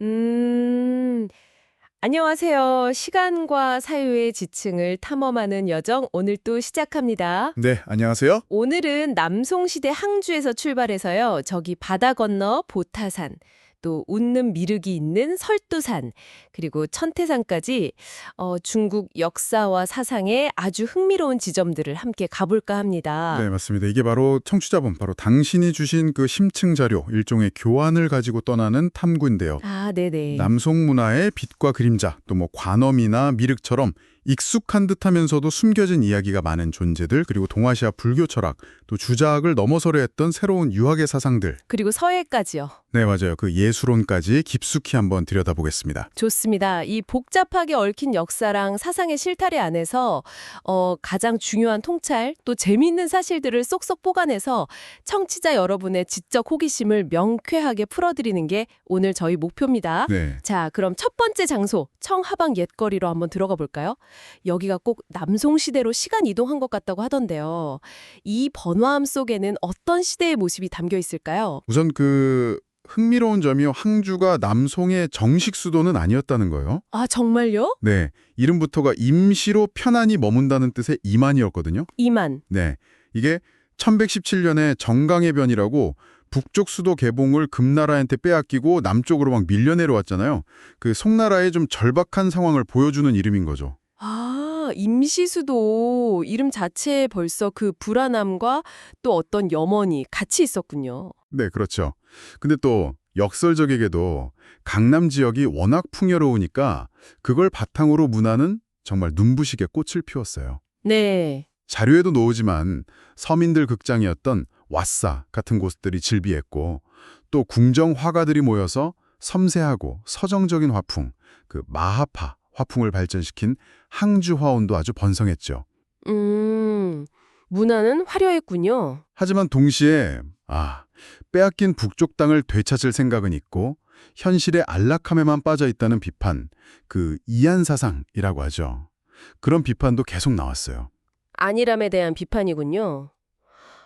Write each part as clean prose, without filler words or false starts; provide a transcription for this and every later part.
음, 안녕하세요. 시간과 사유의 지층을 탐험하는 여정 오늘 또 시작합니다. 네, 안녕하세요. 오늘은 남송시대 항주에서 출발해서요. 저기 바다 건너 보타산, 또 웃는 미륵이 있는 설두산, 그리고 천태산까지 중국 역사와 사상의 아주 흥미로운 지점들을 함께 가볼까 합니다. 네, 맞습니다. 이게 바로 청취자분, 바로 당신이 주신 그 심층 자료, 일종의 교환을 가지고 떠나는 탐구인데요. 아, 네네. 남송 문화의 빛과 그림자, 또 뭐 관엄이나 미륵처럼 익숙한 듯하면서도 숨겨진 이야기가 많은 존재들, 그리고 동아시아 불교 철학, 또 주자학을 넘어서려 했던 새로운 유학의 사상들. 그리고 서예까지요. 네, 맞아요. 그 예술론까지 깊숙이 한번 들여다보겠습니다. 좋습니다. 이 복잡하게 얽힌 역사랑 사상의 실타래 안에서 가장 중요한 통찰, 또 재미있는 사실들을 쏙쏙 뽑아내서 청취자 여러분의 지적 호기심을 명쾌하게 풀어드리는 게 오늘 저희 목표입니다. 네. 자, 그럼 첫 번째 장소, 청하방 옛거리로 한번 들어가 볼까요? 여기가 꼭 남송시대로 시간 이동한 것 같다고 하던데요. 이 번화함 속에는 어떤 시대의 모습이 담겨 있을까요? 우선 그 흥미로운 점이요. 항주가 남송의 정식 수도는 아니었다는 거예요. 아, 정말요? 네, 이름부터가 임시로 편안히 머문다는 뜻의 이만이었거든요. 이만. 네, 이게 1117년에 정강의 변이라고 북쪽 수도 개봉을 금나라한테 빼앗기고 남쪽으로 막 밀려 내려왔잖아요. 그 송나라의 좀 절박한 상황을 보여주는 이름인 거죠. 아, 임시수도 이름 자체에 벌써 그 불안함과 또 어떤 염원이 같이 있었군요. 네, 그렇죠. 근데 또 역설적이게도 강남 지역이 워낙 풍요로우니까 그걸 바탕으로 문화는 정말 눈부시게 꽃을 피웠어요. 네. 자료에도 놓으지만 서민들 극장이었던 왓사 같은 곳들이 즐비했고 또 궁정 화가들이 모여서 섬세하고 서정적인 화풍, 그 마하파 화풍을 발전시킨 항주 화원도 아주 번성했죠. 문화는 화려했군요. 하지만 동시에 빼앗긴 북쪽 땅을 되찾을 생각은 있고 현실의 안락함에만 빠져 있다는 비판, 그 이한사상이라고 하죠. 그런 비판도 계속 나왔어요. 안일함에 대한 비판이군요.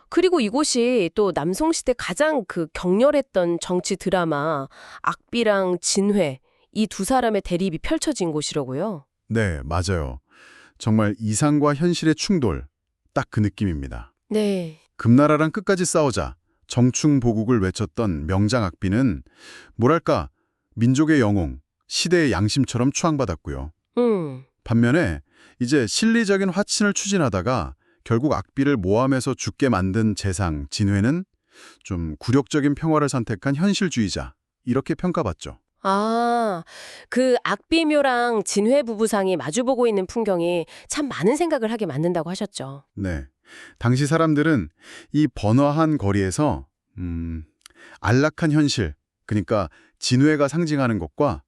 그리고 이곳이 또 남송시대 가장 그 격렬했던 정치 드라마 악비랑 진회 이 두 사람의 대립이 펼쳐진 곳이라고요. 네, 맞아요. 정말 이상과 현실의 충돌, 딱 그 느낌입니다. 네. 금나라랑 끝까지 싸우자 정충보국을 외쳤던 명장 악비는 뭐랄까 민족의 영웅, 시대의 양심처럼 추앙받았고요. 반면에 이제 실리적인 화친을 추진하다가 결국 악비를 모함해서 죽게 만든 재상, 진회는 좀 굴욕적인 평화를 선택한 현실주의자, 이렇게 평가받죠. 아, 그 악비묘랑 진회 부부상이 마주보고 있는 풍경이 참 많은 생각을 하게 만든다고 하셨죠. 네. 당시 사람들은 이 번화한 거리에서 안락한 현실, 그러니까 진회가 상징하는 것과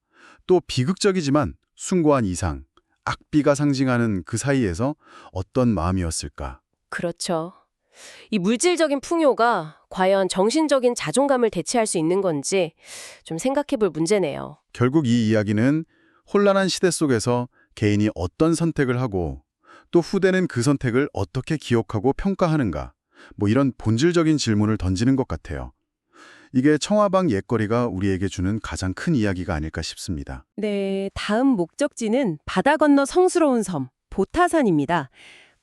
또 비극적이지만 숭고한 이상, 악비가 상징하는 그 사이에서 어떤 마음이었을까? 그렇죠. 이 물질적인 풍요가 과연 정신적인 자존감을 대체할 수 있는 건지 좀 생각해 볼 문제네요. 결국 이 이야기는 혼란한 시대 속에서 개인이 어떤 선택을 하고 또 후대는 그 선택을 어떻게 기억하고 평가하는가, 뭐 이런 본질적인 질문을 던지는 것 같아요. 이게 청화방 옛거리가 우리에게 주는 가장 큰 이야기가 아닐까 싶습니다. 네, 다음 목적지는 바다 건너 성스러운 섬, 보타산입니다.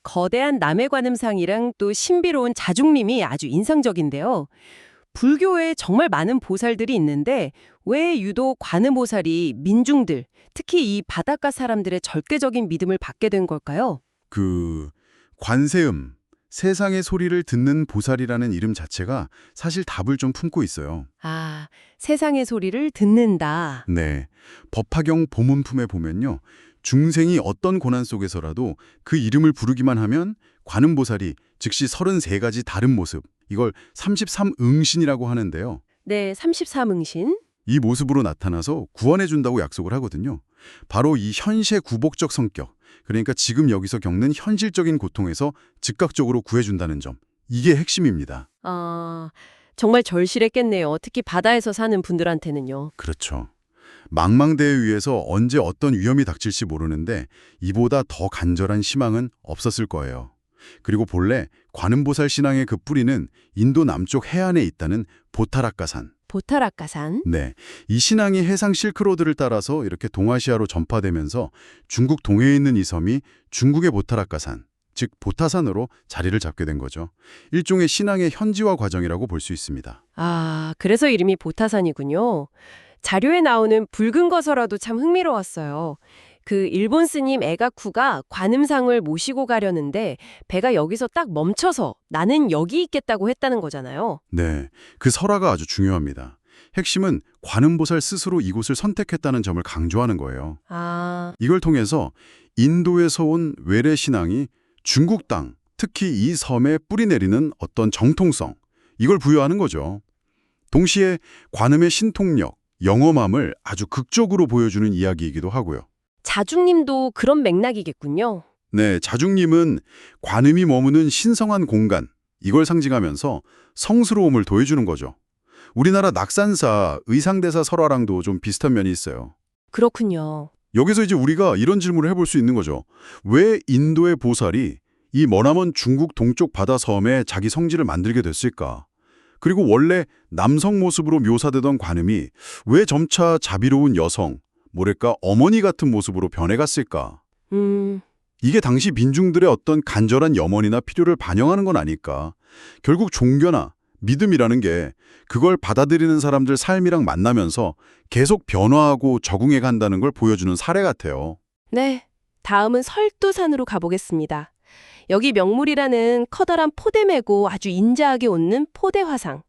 거대한 남해관음상이랑 또 신비로운 자중림이 아주 인상적인데요. 불교에 정말 많은 보살들이 있는데 왜 유독 관음보살이 민중들, 특히 이 바닷가 사람들의 절대적인 믿음을 받게 된 걸까요? 그 관세음, 세상의 소리를 듣는 보살이라는 이름 자체가 사실 답을 좀 품고 있어요. 아, 세상의 소리를 듣는다. 네, 법화경 보문품에 보면요. 중생이 어떤 고난 속에서라도 그 이름을 부르기만 하면 관음보살이 즉시 33가지 다른 모습, 이걸 33응신이라고 하는데요. 네, 33응신. 이 모습으로 나타나서 구원해준다고 약속을 하거든요. 바로 이 현세 구복적 성격, 그러니까 지금 여기서 겪는 현실적인 고통에서 즉각적으로 구해준다는 점, 이게 핵심입니다. 아, 정말 절실했겠네요. 특히 바다에서 사는 분들한테는요. 그렇죠. 망망대해 위에서 언제 어떤 위험이 닥칠지 모르는데 이보다 더 간절한 희망은 없었을 거예요. 그리고 본래 관음보살 신앙의 그 뿌리는 인도 남쪽 해안에 있다는 보타라카산, 보타라카산. 네, 이 신앙이 해상 실크로드를 따라서 이렇게 동아시아로 전파되면서 중국 동해에 있는 이 섬이 중국의 보타라카산, 즉 보타산으로 자리를 잡게 된 거죠. 일종의 신앙의 현지화 과정이라고 볼 수 있습니다. 아, 그래서 이름이 보타산이군요. 자료에 나오는 붉은 거서라도 참 흥미로웠어요. 그 일본 스님 에가쿠가 관음상을 모시고 가려는데 배가 여기서 딱 멈춰서 나는 여기 있겠다고 했다는 거잖아요. 네, 그 설화가 아주 중요합니다. 핵심은 관음보살 스스로 이곳을 선택했다는 점을 강조하는 거예요. 아, 이걸 통해서 인도에서 온 외래 신앙이 중국 땅, 특히 이 섬에 뿌리내리는 어떤 정통성, 이걸 부여하는 거죠. 동시에 관음의 신통력, 영험함을 아주 극적으로 보여주는 이야기이기도 하고요. 자중님도 그런 맥락이겠군요. 네, 자중님은 관음이 머무는 신성한 공간, 이걸 상징하면서 성스러움을 더해주는 거죠. 우리나라 낙산사, 의상대사 설화랑도 좀 비슷한 면이 있어요. 그렇군요. 여기서 이제 우리가 이런 질문을 해볼 수 있는 거죠. 왜 인도의 보살이 이 머나먼 중국 동쪽 바다 섬에 자기 성지를 만들게 됐을까? 그리고 원래 남성 모습으로 묘사되던 관음이 왜 점차 자비로운 여성, 뭐랄까 어머니 같은 모습으로 변해갔을까? 이게 당시 민중들의 어떤 간절한 염원이나 필요를 반영하는 건 아닐까? 결국 종교나 믿음이라는 게 그걸 받아들이는 사람들 삶이랑 만나면서 계속 변화하고 적응해 간다는 걸 보여주는 사례 같아요. 네, 다음은 설두산으로 가보겠습니다. 여기 명물이라는 커다란 포대 메고 아주 인자하게 웃는 포대 화상.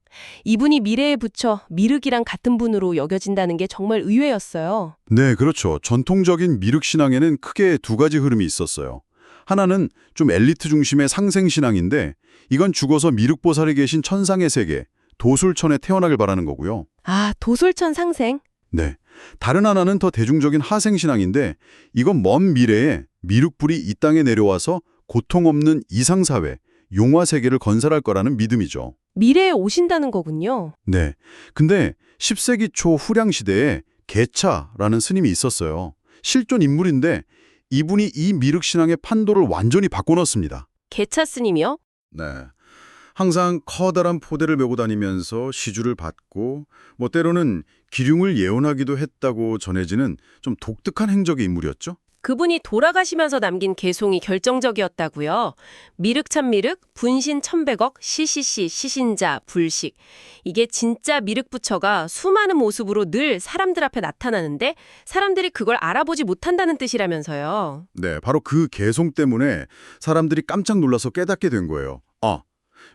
이분이 미래의 부처 미륵이랑 같은 분으로 여겨진다는 게 정말 의외였어요. 네, 그렇죠. 전통적인 미륵 신앙에는 크게 두 가지 흐름이 있었어요. 하나는 좀 엘리트 중심의 상생 신앙인데 이건 죽어서 미륵보살이 계신 천상의 세계, 도술천에 태어나길 바라는 거고요. 아, 도솔천 상생. 네. 다른 하나는 더 대중적인 하생 신앙인데 이건 먼 미래에 미륵불이 이 땅에 내려와서 고통 없는 이상사회, 용화세계를 건설할 거라는 믿음이죠. 미래에 오신다는 거군요. 네. 근데 10세기 초 후량 시대에 개차라는 스님이 있었어요. 실존 인물인데 이분이 이 미륵 신앙의 판도를 완전히 바꿔놓습니다. 개차 스님이요? 네. 항상 커다란 포대를 메고 다니면서 시주를 받고 때로는 기륭을 예언하기도 했다고 전해지는 좀 독특한 행적의 인물이었죠. 그분이 돌아가시면서 남긴 개송이 결정적이었다고요. 미륵 참미륵, 분신 1100억, 시시시, 시신자, 불식. 이게 진짜 미륵 부처가 수많은 모습으로 늘 사람들 앞에 나타나는데 사람들이 그걸 알아보지 못한다는 뜻이라면서요. 네, 바로 그 개송 때문에 사람들이 깜짝 놀라서 깨닫게 된 거예요. 아,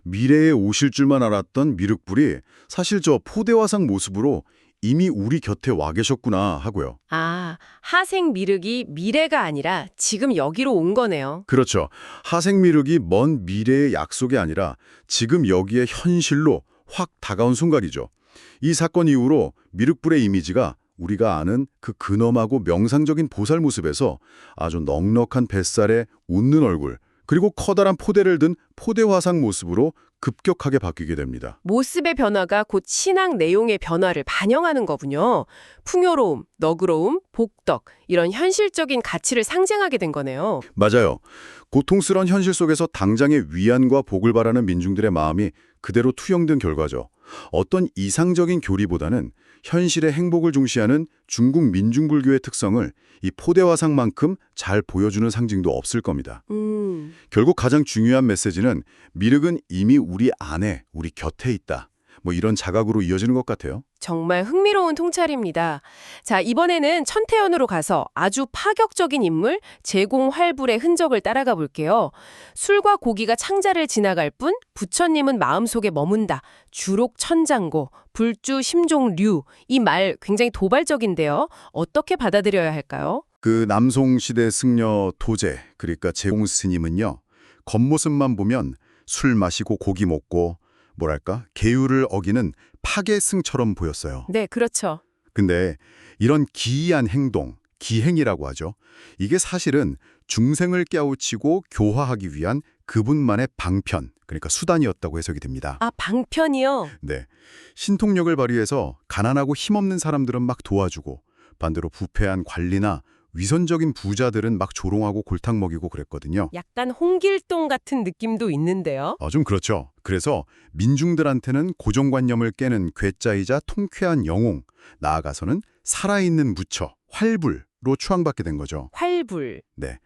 미래에 오실 줄만 알았던 미륵불이 사실 저 포대화상 모습으로 이미 우리 곁에 와 계셨구나 하고요. 아, 하생 미륵이 미래가 아니라 지금 여기로 온 거네요. 그렇죠. 하생미륵이 먼 미래의 약속이 아니라 지금 여기에 현실로 확 다가온 순간이죠. 이 사건 이후로 미륵불의 이미지가 우리가 아는 그 근엄하고 명상적인 보살 모습에서 아주 넉넉한 뱃살에 웃는 얼굴, 그리고 커다란 포대를 든 포대화상 모습으로 급격하게 바뀌게 됩니다. 모습의 변화가 곧 신앙 내용의 변화를 반영하는 거군요. 풍요로움, 너그러움, 복덕 이런 현실적인 가치를 상징하게 된 거네요. 맞아요. 고통스러운 현실 속에서 당장의 위안과 복을 바라는 민중들의 마음이 그대로 투영된 결과죠. 어떤 이상적인 교리보다는 현실의 행복을 중시하는 중국 민중불교의 특성을 이 포대화상만큼 잘 보여주는 상징도 없을 겁니다. 결국 가장 중요한 메시지는 미륵은 이미 우리 안에, 우리 곁에 있다. 이런 자각으로 이어지는 것 같아요. 정말 흥미로운 통찰입니다. 자, 이번에는 천태연으로 가서 아주 파격적인 인물 제공활불의 흔적을 따라가 볼게요. 술과 고기가 창자를 지나갈 뿐 부처님은 마음속에 머문다. 주록 천장고, 불주 심종류. 이 말 굉장히 도발적인데요. 어떻게 받아들여야 할까요? 그 남송시대 승려 도제, 그러니까 제공 스님은요. 겉모습만 보면 술 마시고 고기 먹고 계율을 어기는 파괴승처럼 보였어요. 네, 그렇죠. 근데 이런 기이한 행동, 기행이라고 하죠. 이게 사실은 중생을 깨우치고 교화하기 위한 그분만의 방편, 그러니까 수단이었다고 해석이 됩니다. 아, 방편이요? 네, 신통력을 발휘해서 가난하고 힘없는 사람들은 막 도와주고 반대로 부패한 관리나 위선적인 부자들은 막 조롱하고 골탕 먹이고 그랬거든요. 약간 홍길동 같은 느낌도 있는데요. 좀 그렇죠. 그래서 민중들한테는 고정관념을 깨는 괴짜이자 통쾌한 영웅, 나아가서는 살아있는 무처, 활불로 추앙받게 된 거죠. 활불. 네.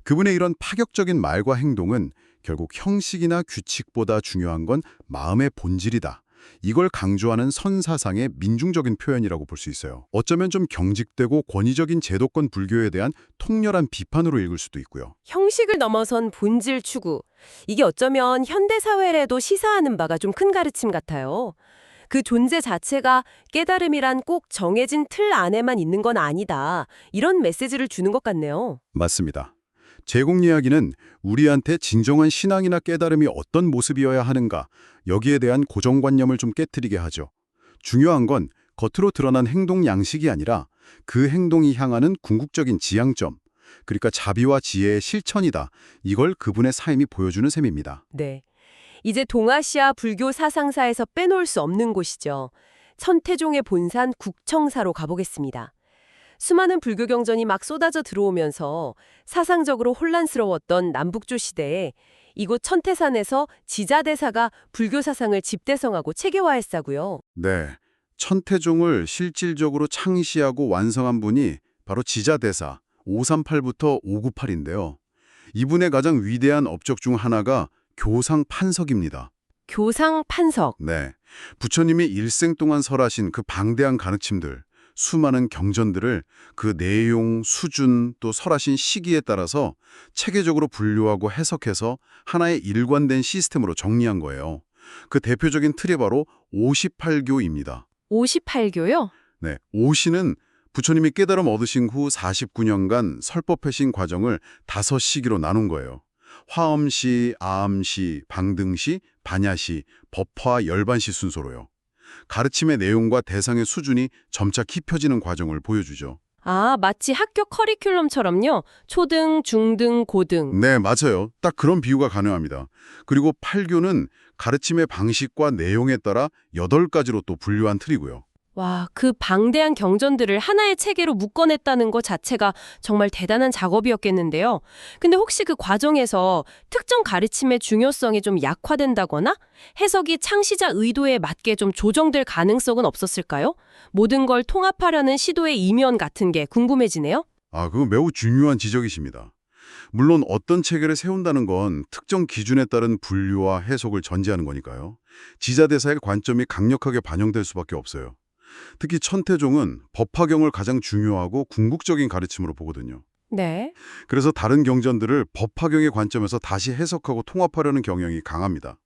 그분의 이런 파격적인 말과 행동은 결국 형식이나 규칙보다 중요한 건 마음의 본질이다. 이걸 강조하는 선사상의 민중적인 표현이라고 볼 수 있어요. 어쩌면 좀 경직되고 권위적인 제도권 불교에 대한 통렬한 비판으로 읽을 수도 있고요. 형식을 넘어선 본질 추구. 이게 어쩌면 현대사회에도 시사하는 바가 좀 큰 가르침 같아요. 그 존재 자체가 깨달음이란 꼭 정해진 틀 안에만 있는 건 아니다. 이런 메시지를 주는 것 같네요. 맞습니다. 제공 이야기는 우리한테 진정한 신앙이나 깨달음이 어떤 모습이어야 하는가, 여기에 대한 고정관념을 좀 깨트리게 하죠. 중요한 건 겉으로 드러난 행동 양식이 아니라 그 행동이 향하는 궁극적인 지향점, 그러니까 자비와 지혜의 실천이다. 이걸 그분의 삶이 보여주는 셈입니다. 네. 이제 동아시아 불교 사상사에서 빼놓을 수 없는 곳이죠. 천태종의 본산 국청사로 가보겠습니다. 수많은 불교 경전이 막 쏟아져 들어오면서 사상적으로 혼란스러웠던 남북조 시대에 이곳 천태산에서 지자대사가 불교 사상을 집대성하고 체계화했다고요. 네, 천태종을 실질적으로 창시하고 완성한 분이 바로 지자대사 538부터 598인데요. 이분의 가장 위대한 업적 중 하나가 교상판석입니다. 교상판석. 네, 부처님이 일생 동안 설하신 그 방대한 가르침들, 수많은 경전들을 그 내용, 수준, 또 설하신 시기에 따라서 체계적으로 분류하고 해석해서 하나의 일관된 시스템으로 정리한 거예요. 그 대표적인 틀이 바로 58교입니다. 58교요? 네, 50는 부처님이 깨달음 얻으신 후 49년간 설법하신 과정을 5시기로 나눈 거예요. 화엄시, 아암시, 방등시, 반야시, 법화, 열반시 순서로요. 가르침의 내용과 대상의 수준이 점차 깊어지는 과정을 보여주죠. 아, 마치 학교 커리큘럼처럼요. 초등, 중등, 고등. 네, 맞아요. 딱 그런 비유가 가능합니다. 그리고 8교는 가르침의 방식과 내용에 따라 8가지로 또 분류한 틀이고요. 와, 그 방대한 경전들을 하나의 체계로 묶어냈다는 것 자체가 정말 대단한 작업이었겠는데요. 근데 혹시 그 과정에서 특정 가르침의 중요성이 좀 약화된다거나 해석이 창시자 의도에 맞게 좀 조정될 가능성은 없었을까요? 모든 걸 통합하려는 시도의 이면 같은 게 궁금해지네요. 그거 매우 중요한 지적이십니다. 물론 어떤 체계를 세운다는 건 특정 기준에 따른 분류와 해석을 전제하는 거니까요. 지자대사의 관점이 강력하게 반영될 수밖에 없어요. 특히 천태종은 법화경을 가장 중요하고 궁극적인 가르침으로 보거든요. 네. 그래서 다른 경전들을 법화경의 관점에서 다시 해석하고 통합하려는 경향이 강합니다.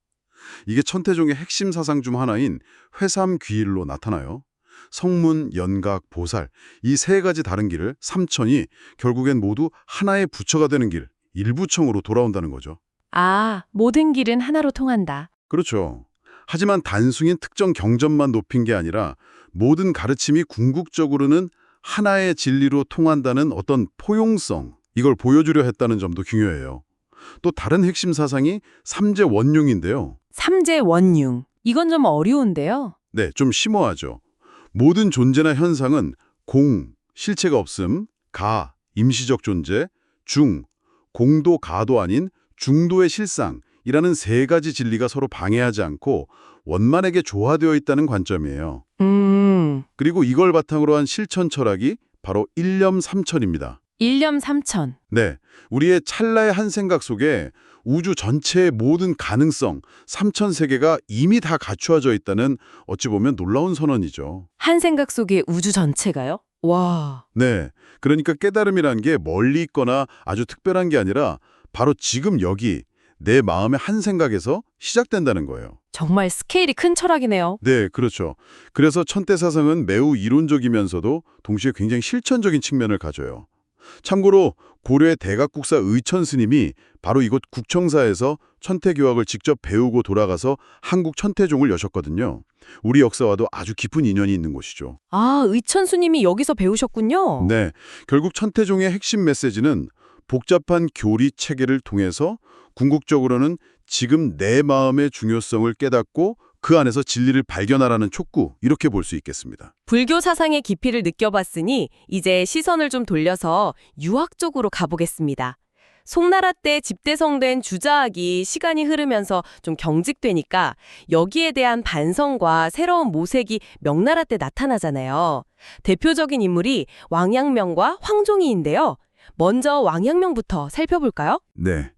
이게 천태종의 핵심 사상 중 하나인 회삼귀일로 나타나요. 성문, 연각, 보살, 이 3가지 다른 길을 삼천이 결국엔 모두 하나의 부처가 되는 길, 일부청으로 돌아온다는 거죠. 아, 모든 길은 하나로 통한다. 그렇죠. 하지만 단순히 특정 경전만 높인 게 아니라 모든 가르침이 궁극적으로는 하나의 진리로 통한다는 어떤 포용성, 이걸 보여주려 했다는 점도 중요해요. 또 다른 핵심 사상이 삼재 원융인데요. 삼재 원융. 이건 좀 어려운데요. 네, 좀 심오하죠. 모든 존재나 현상은 공, 실체가 없음, 가, 임시적 존재, 중, 공도 가도 아닌 중도의 실상이라는 3가지 진리가 서로 방해하지 않고 원만하게 조화되어 있다는 관점이에요. 그리고 이걸 바탕으로 한 실천 철학이 바로 일념삼천입니다. 일념삼천. 네, 우리의 찰나의 한 생각 속에 우주 전체의 모든 가능성, 삼천세계가 이미 다 갖추어져 있다는 어찌 보면 놀라운 선언이죠. 한 생각 속에 우주 전체가요? 와. 네, 그러니까 깨달음이란 게 멀리 있거나 아주 특별한 게 아니라 바로 지금 여기 내 마음의 한 생각에서 시작된다는 거예요. 정말 스케일이 큰 철학이네요. 네, 그렇죠. 그래서 천태사상은 매우 이론적이면서도 동시에 굉장히 실천적인 측면을 가져요. 참고로 고려의 대각국사 의천 스님이 바로 이곳 국청사에서 천태교학을 직접 배우고 돌아가서 한국 천태종을 여셨거든요. 우리 역사와도 아주 깊은 인연이 있는 곳이죠. 아, 의천 스님이 여기서 배우셨군요. 네, 결국 천태종의 핵심 메시지는 복잡한 교리 체계를 통해서 궁극적으로는 지금 내 마음의 중요성을 깨닫고 그 안에서 진리를 발견하라는 촉구, 이렇게 볼 수 있겠습니다. 불교 사상의 깊이를 느껴봤으니 이제 시선을 좀 돌려서 유학 쪽으로 가보겠습니다. 송나라 때 집대성된 주자학이 시간이 흐르면서 좀 경직되니까 여기에 대한 반성과 새로운 모색이 명나라 때 나타나잖아요. 대표적인 인물이 왕양명과 황종이인데요. 먼저 왕양명부터 살펴볼까요? 네.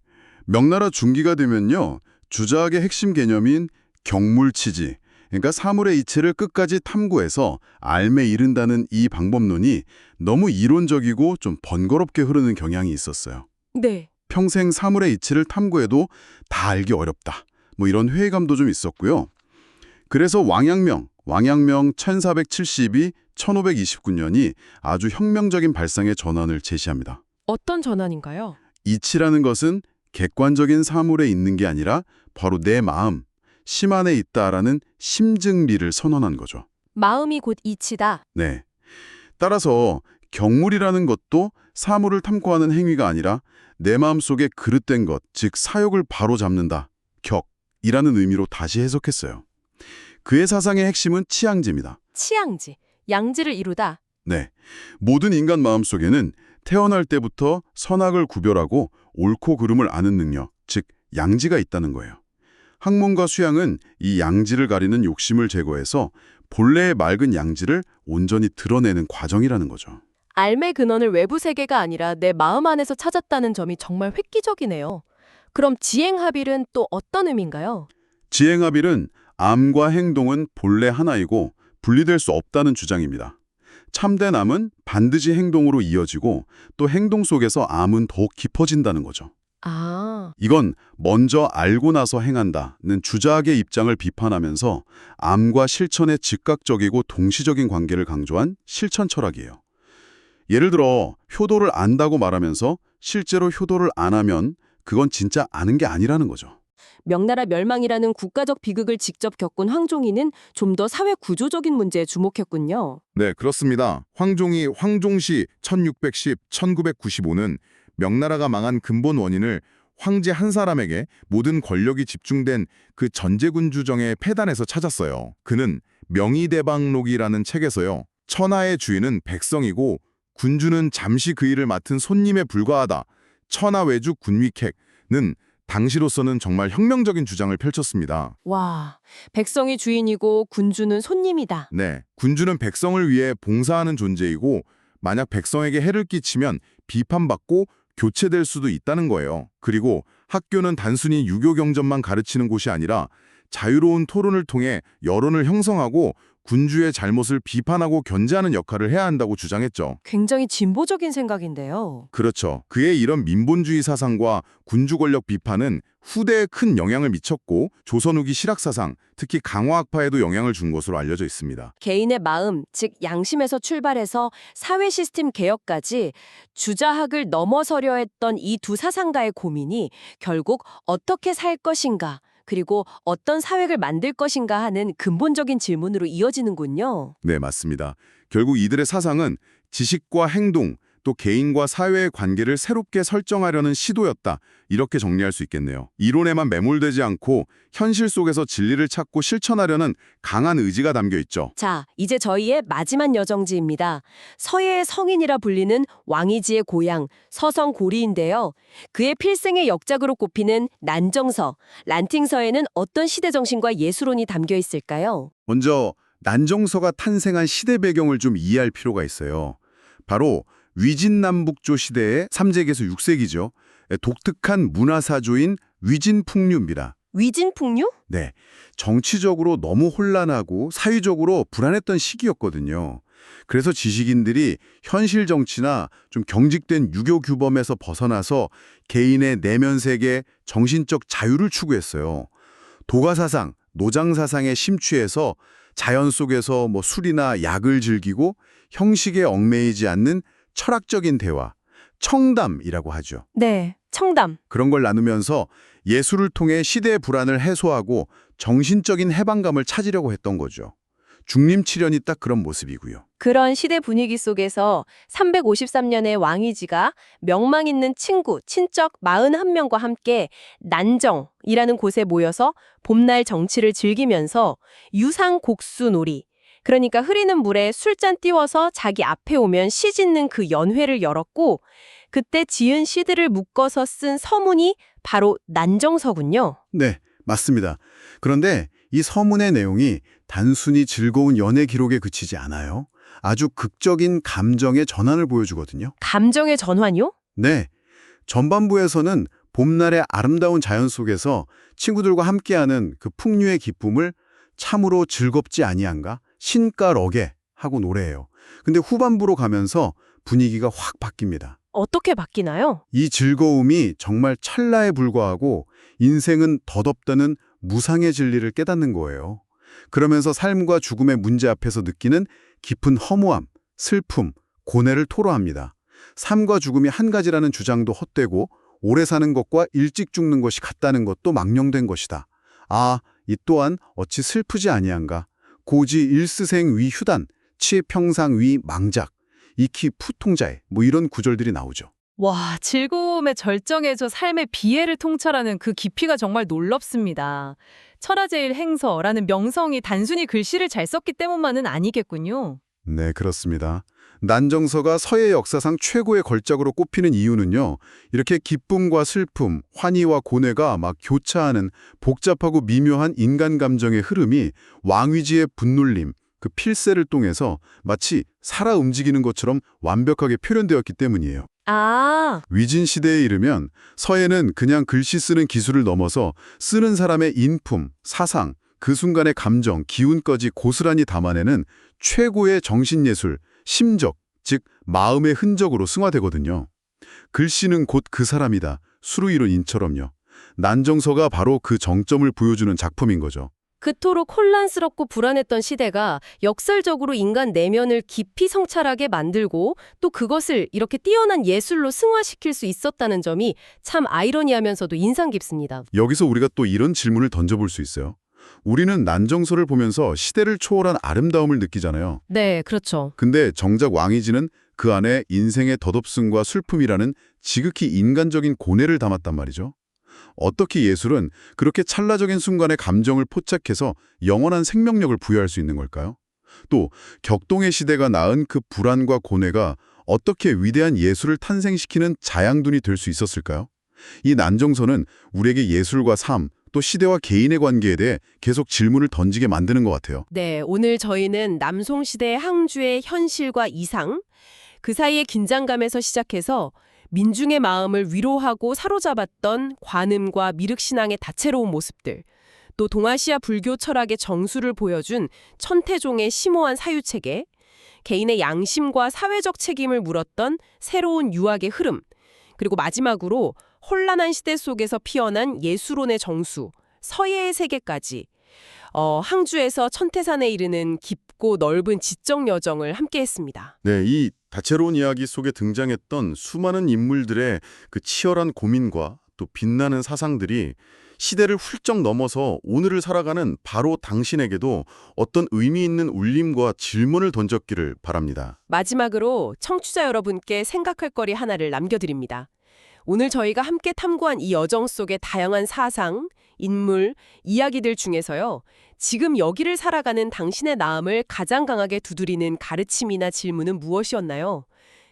명나라 중기가 되면요, 주자학의 핵심 개념인 경물치지, 그러니까 사물의 이치를 끝까지 탐구해서 알매 이른다는 이 방법론이 너무 이론적이고 좀 번거롭게 흐르는 경향이 있었어요. 네. 평생 사물의 이치를 탐구해도 다 알기 어렵다, 뭐 이런 회의감도 좀 있었고요. 그래서 왕양명 1472-1529년이 아주 혁명적인 발상의 전환을 제시합니다. 어떤 전환인가요? 이치라는 것은 객관적인 사물에 있는 게 아니라 바로 내 마음, 심 안에 있다라는 심증리를 선언한 거죠. 마음이 곧 이치다. 네. 따라서 경물이라는 것도 사물을 탐구하는 행위가 아니라 내 마음속에 그릇된 것, 즉 사욕을 바로 잡는다, 격이라는 의미로 다시 해석했어요. 그의 사상의 핵심은 치양지입니다. 치양지, 양지를 이루다. 네. 모든 인간 마음속에는 태어날 때부터 선악을 구별하고 옳고 그름을 아는 능력, 즉 양지가 있다는 거예요. 학문과 수양은 이 양지를 가리는 욕심을 제거해서 본래의 맑은 양지를 온전히 드러내는 과정이라는 거죠. 알매 근원을 외부 세계가 아니라 내 마음 안에서 찾았다는 점이 정말 획기적이네요. 그럼 지행합일은 또 어떤 의미인가요? 지행합일은 암과 행동은 본래 하나이고 분리될 수 없다는 주장입니다. 참된 암은 반드시 행동으로 이어지고 또 행동 속에서 암은 더욱 깊어진다는 거죠. 아, 이건 먼저 알고 나서 행한다는 주자학의 입장을 비판하면서 암과 실천의 즉각적이고 동시적인 관계를 강조한 실천 철학이에요. 예를 들어 효도를 안다고 말하면서 실제로 효도를 안 하면 그건 진짜 아는 게 아니라는 거죠. 명나라 멸망이라는 국가적 비극을 직접 겪은 황종이는 좀 더 사회 구조적인 문제에 주목했군요. 네, 그렇습니다. 황종시 1610-1995는 명나라가 망한 근본 원인을 황제 한 사람에게 모든 권력이 집중된 그 전제군주정의 폐단에서 찾았어요. 그는 명의대방록이라는 책에서요, 천하의 주인은 백성이고 군주는 잠시 그 일을 맡은 손님에 불과하다, 천하외주 군위객는 당시로서는 정말 혁명적인 주장을 펼쳤습니다. 와, 백성이 주인이고 군주는 손님이다. 네, 군주는 백성을 위해 봉사하는 존재이고 만약 백성에게 해를 끼치면 비판받고 교체될 수도 있다는 거예요. 그리고 학교는 단순히 유교 경전만 가르치는 곳이 아니라 자유로운 토론을 통해 여론을 형성하고 군주의 잘못을 비판하고 견제하는 역할을 해야 한다고 주장했죠. 굉장히 진보적인 생각인데요. 그렇죠. 그의 이런 민본주의 사상과 군주 권력 비판은 후대에 큰 영향을 미쳤고 조선 후기 실학사상, 특히 강화학파에도 영향을 준 것으로 알려져 있습니다. 개인의 마음, 즉 양심에서 출발해서 사회 시스템 개혁까지 주자학을 넘어서려 했던 이 두 사상가의 고민이 결국 어떻게 살 것인가, 그리고 어떤 사회를 만들 것인가 하는 근본적인 질문으로 이어지는군요. 네, 맞습니다. 결국 이들의 사상은 지식과 행동, 또 개인과 사회의 관계를 새롭게 설정하려는 시도였다. 이렇게 정리할 수 있겠네요. 이론에만 매몰되지 않고 현실 속에서 진리를 찾고 실천하려는 강한 의지가 담겨 있죠. 자, 이제 저희의 마지막 여정지입니다. 서예의 성인이라 불리는 왕이지의 고향, 서성고리인데요. 그의 필생의 역작으로 꼽히는 난정서, 란팅서에는 어떤 시대 정신과 예술론이 담겨 있을까요? 먼저 난정서가 탄생한 시대 배경을 좀 이해할 필요가 있어요. 바로 위진남북조 시대의 3세기에서 6세기죠. 독특한 문화사조인 위진풍류입니다. 위진풍류? 네, 정치적으로 너무 혼란하고 사회적으로 불안했던 시기였거든요. 그래서 지식인들이 현실 정치나 좀 경직된 유교 규범에서 벗어나서 개인의 내면 세계, 정신적 자유를 추구했어요. 도가사상, 노장사상에 심취해서 자연 속에서 술이나 약을 즐기고 형식에 얽매이지 않는 철학적인 대화, 청담이라고 하죠. 네, 청담. 그런 걸 나누면서 예술을 통해 시대의 불안을 해소하고 정신적인 해방감을 찾으려고 했던 거죠. 중림칠연이 딱 그런 모습이고요. 그런 시대 분위기 속에서 353년에 왕이지가 명망 있는 친구, 친척 41명과 함께 난정이라는 곳에 모여서 봄날 정치를 즐기면서 유상곡수놀이, 그러니까 흐리는 물에 술잔 띄워서 자기 앞에 오면 시 짓는 그 연회를 열었고, 그때 지은 시들을 묶어서 쓴 서문이 바로 난정서군요. 네, 맞습니다. 그런데 이 서문의 내용이 단순히 즐거운 연애 기록에 그치지 않아요. 아주 극적인 감정의 전환을 보여주거든요. 감정의 전환요? 네, 전반부에서는 봄날의 아름다운 자연 속에서 친구들과 함께하는 그 풍류의 기쁨을 참으로 즐겁지 아니한가? 신가러게 하고 노래해요. 근데 후반부로 가면서 분위기가 확 바뀝니다. 어떻게 바뀌나요? 이 즐거움이 정말 찰나에 불과하고 인생은 덧없다는 무상의 진리를 깨닫는 거예요. 그러면서 삶과 죽음의 문제 앞에서 느끼는 깊은 허무함, 슬픔, 고뇌를 토로합니다. 삶과 죽음이 한 가지라는 주장도 헛되고 오래 사는 것과 일찍 죽는 것이 같다는 것도 망령된 것이다. 아, 이 또한 어찌 슬프지 아니한가. 고지 일스생 위 휴단, 치평상 위 망작, 익히 푸통자에 뭐 이런 구절들이 나오죠. 와, 즐거움의 절정에서 삶의 비애를 통찰하는 그 깊이가 정말 놀랍습니다. 철화제일 행서라는 명성이 단순히 글씨를 잘 썼기 때문만은 아니겠군요. 네, 그렇습니다. 난정서가 서예 역사상 최고의 걸작으로 꼽히는 이유는요. 이렇게 기쁨과 슬픔, 환희와 고뇌가 막 교차하는 복잡하고 미묘한 인간 감정의 흐름이 왕위지의 분놀림, 그 필세를 통해서 마치 살아 움직이는 것처럼 완벽하게 표현되었기 때문이에요. 아, 위진 시대에 이르면 서예는 그냥 글씨 쓰는 기술을 넘어서 쓰는 사람의 인품, 사상, 그 순간의 감정, 기운까지 고스란히 담아내는 최고의 정신예술, 심적, 즉 마음의 흔적으로 승화되거든요. 글씨는 곧 그 사람이다. 수루이론 인처럼요. 난정서가 바로 그 정점을 보여주는 작품인 거죠. 그토록 혼란스럽고 불안했던 시대가 역설적으로 인간 내면을 깊이 성찰하게 만들고 또 그것을 이렇게 뛰어난 예술로 승화시킬 수 있었다는 점이 참 아이러니하면서도 인상 깊습니다. 여기서 우리가 또 이런 질문을 던져볼 수 있어요. 우리는 난정서를 보면서 시대를 초월한 아름다움을 느끼잖아요. 네, 그렇죠. 근데 정작 왕이지는 그 안에 인생의 덧없음과 슬픔이라는 지극히 인간적인 고뇌를 담았단 말이죠. 어떻게 예술은 그렇게 찰나적인 순간의 감정을 포착해서 영원한 생명력을 부여할 수 있는 걸까요? 또 격동의 시대가 낳은 그 불안과 고뇌가 어떻게 위대한 예술을 탄생시키는 자양분이 될 수 있었을까요? 이 난정서는 우리에게 예술과 삶, 또 시대와 개인의 관계에 대해 계속 질문을 던지게 만드는 것 같아요. 네, 오늘 저희는 남송시대 항주의 현실과 이상, 그 사이의 긴장감에서 시작해서 민중의 마음을 위로하고 사로잡았던 관음과 미륵신앙의 다채로운 모습들, 또 동아시아 불교 철학의 정수를 보여준 천태종의 심오한 사유체계, 개인의 양심과 사회적 책임을 물었던 새로운 유학의 흐름, 그리고 마지막으로 혼란한 시대 속에서 피어난 예술론의 정수, 서예의 세계까지 항주에서 천태산에 이르는 깊고 넓은 지적 여정을 함께했습니다. 네, 이 다채로운 이야기 속에 등장했던 수많은 인물들의 그 치열한 고민과 또 빛나는 사상들이 시대를 훌쩍 넘어서 오늘을 살아가는 바로 당신에게도 어떤 의미 있는 울림과 질문을 던졌기를 바랍니다. 마지막으로 청취자 여러분께 생각할 거리 하나를 남겨드립니다. 오늘 저희가 함께 탐구한 이 여정 속의 다양한 사상, 인물, 이야기들 중에서요. 지금 여기를 살아가는 당신의 마음을 가장 강하게 두드리는 가르침이나 질문은 무엇이었나요?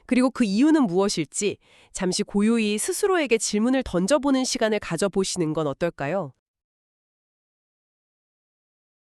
그리고 그 이유는 무엇일지 잠시 고요히 스스로에게 질문을 던져보는 시간을 가져보시는 건 어떨까요?